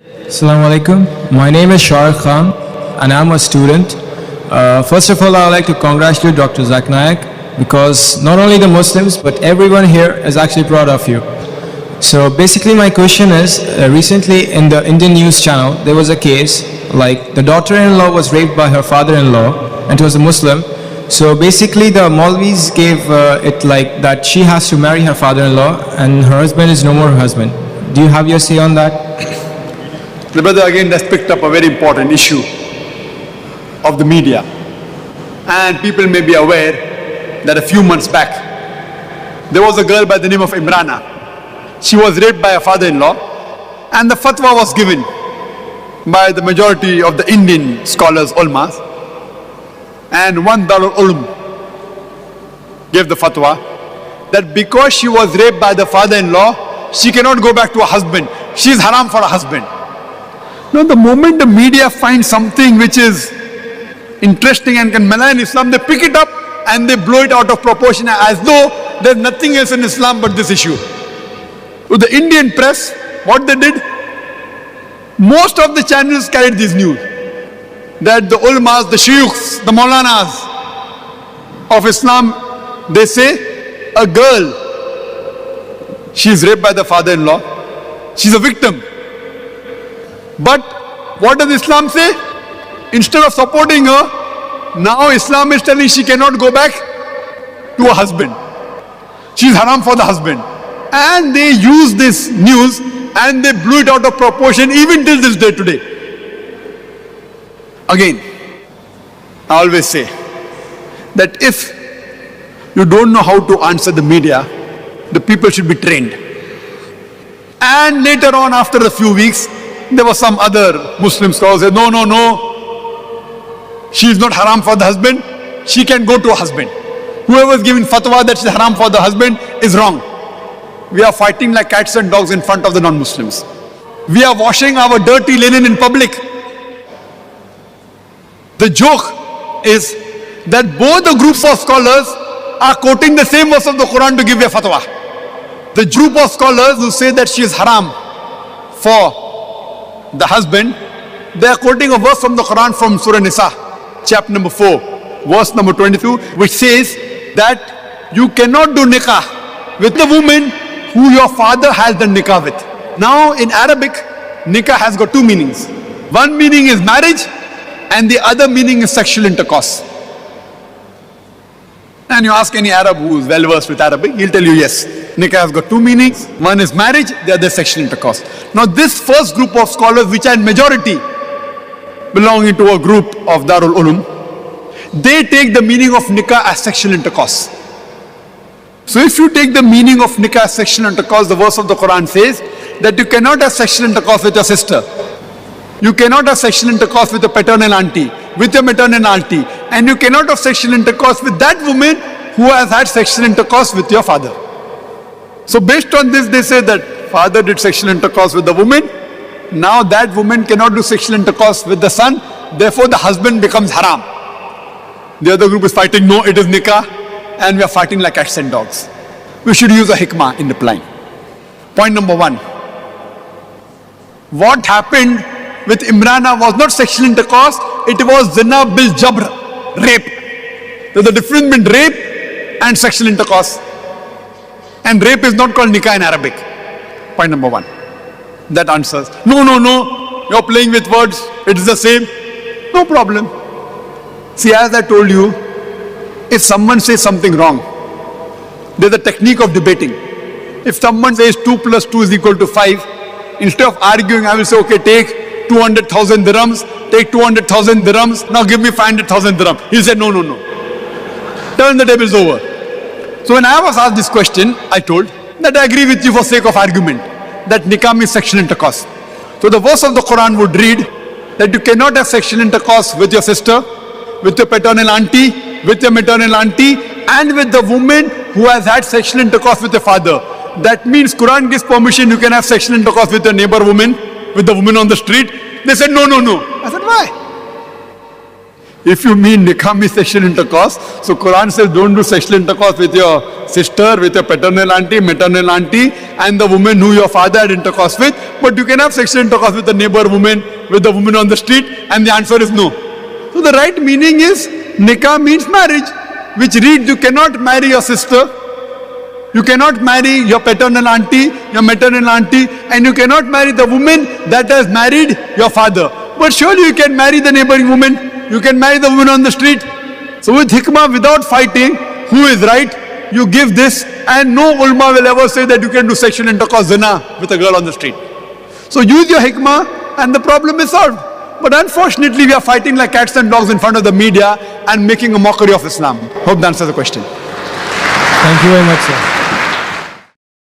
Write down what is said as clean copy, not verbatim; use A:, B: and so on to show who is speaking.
A: Assalamu alaikum. My name is Shah Khan and I'm a student. First of all, I would like to congratulate Dr. Zakir Naik because not only the Muslims but everyone here is actually proud of you. So basically my question is, recently in the Indian news channel there was a case like the daughter-in-law was raped by her father-in-law and it was a Muslim. So basically the Maulvis gave it like that she has to marry her father-in-law and her husband is no more her husband. Do you have your say on that?
B: The brother again has picked up a very important issue of the media. And people may be aware that a few months back, there was a girl by the name of Imrana. She was raped by her father-in-law and the fatwa was given by the majority of the Indian scholars, ulmas. And one Darul Ulum gave the fatwa that because she was raped by the father-in-law, she cannot go back to her husband. She is haram for her husband. Now the moment the media finds something which is interesting and can malign Islam, they pick it up and they blow it out of proportion as though there's nothing else in Islam but this issue. So the Indian press, what they did, most of the channels carried this news, that the ulmas, the shuyukhs, the maulanas of Islam, they say a girl, she is raped by the father-in-law, she's a victim. But what does Islam say? Instead of supporting her, now Islam is telling she cannot go back to her husband. She is haram for the husband. And they use this news and they blew it out of proportion even till this day today. Again, I always say that if you don't know how to answer the media, the people should be trained. And later on, after a few weeks, there was some other Muslim scholars who said, no, she is not haram for the husband, she can go to her husband. Whoever is giving fatwa that she is haram for the husband is wrong. We are fighting like cats and dogs in front of the non-Muslims. We are washing our dirty linen in public. The joke is that both the groups of scholars are quoting the same verse of the Quran to give a fatwa. The group of scholars who say that she is haram for the husband, they are quoting a verse from the Quran from Surah Nisa, chapter number 4, verse number 22, which says that you cannot do nikah with the woman who your father has done nikah with. Now in Arabic, nikah has got two meanings. One meaning is marriage and the other meaning is sexual intercourse. And you ask any Arab who is well versed with Arabic, he'll tell you yes, nikah has got two meanings. One is marriage, the other is sexual intercourse. Now this first group of scholars, which are in majority belonging to a group of Darul Ulum, they take the meaning of nikah as sexual intercourse. So if you take the meaning of nikah as sexual intercourse, the verse of the Quran says that you cannot have sexual intercourse with your sister. You cannot have sexual intercourse with your paternal auntie, with your maternal auntie, and you cannot have sexual intercourse with that woman who has had sexual intercourse with your father. So based on this, they say that father did sexual intercourse with the woman, now that woman cannot do sexual intercourse with the son, therefore the husband becomes haram. The other group is fighting, no, it is nikah, and we are fighting like cats and dogs. We should use a hikmah in replying. Point number one. What happened with Imrana was not sexual intercourse, it was zina bil jabr, rape. There's a difference between rape and sexual intercourse. And rape is not called nikah in Arabic. Point number one. That answers. No, you're playing with words, it is the same. No problem. See, as I told you, if someone says something wrong, there's a technique of debating. If someone says 2 plus 2 is equal to 5, instead of arguing, I will say, okay, take 200,000 dirhams, take 200,000 dirhams, now give me 500,000 dirhams. He'll say, no. Turn the tables over. So when I was asked this question, I told that I agree with you for sake of argument, that nikah means sexual intercourse. So the verse of the Quran would read that you cannot have sexual intercourse with your sister, with your paternal auntie, with your maternal auntie, and with the woman who has had sexual intercourse with your father. That means Quran gives permission, you can have sexual intercourse with your neighbor woman, with the woman on the street. They said, no. I said, why? If you mean nikah means sexual intercourse, so Quran says don't do sexual intercourse with your sister, with your paternal auntie, maternal auntie, and the woman who your father had intercourse with. But you can have sexual intercourse with the neighbor woman, with the woman on the street, and the answer is no. So the right meaning is nikah means marriage, which reads you cannot marry your sister, you cannot marry your paternal auntie, your maternal auntie, and you cannot marry the woman that has married your father. But surely you can marry the neighboring woman. You can marry the woman on the street. So with hikmah, without fighting who is right, you give this, and no ulama will ever say that you can do sexual intercourse zina with a girl on the street. So use your hikmah and the problem is solved. But unfortunately we are fighting like cats and dogs in front of the media and making a mockery of Islam. Hope that answers the question.
A: Thank you very much, sir.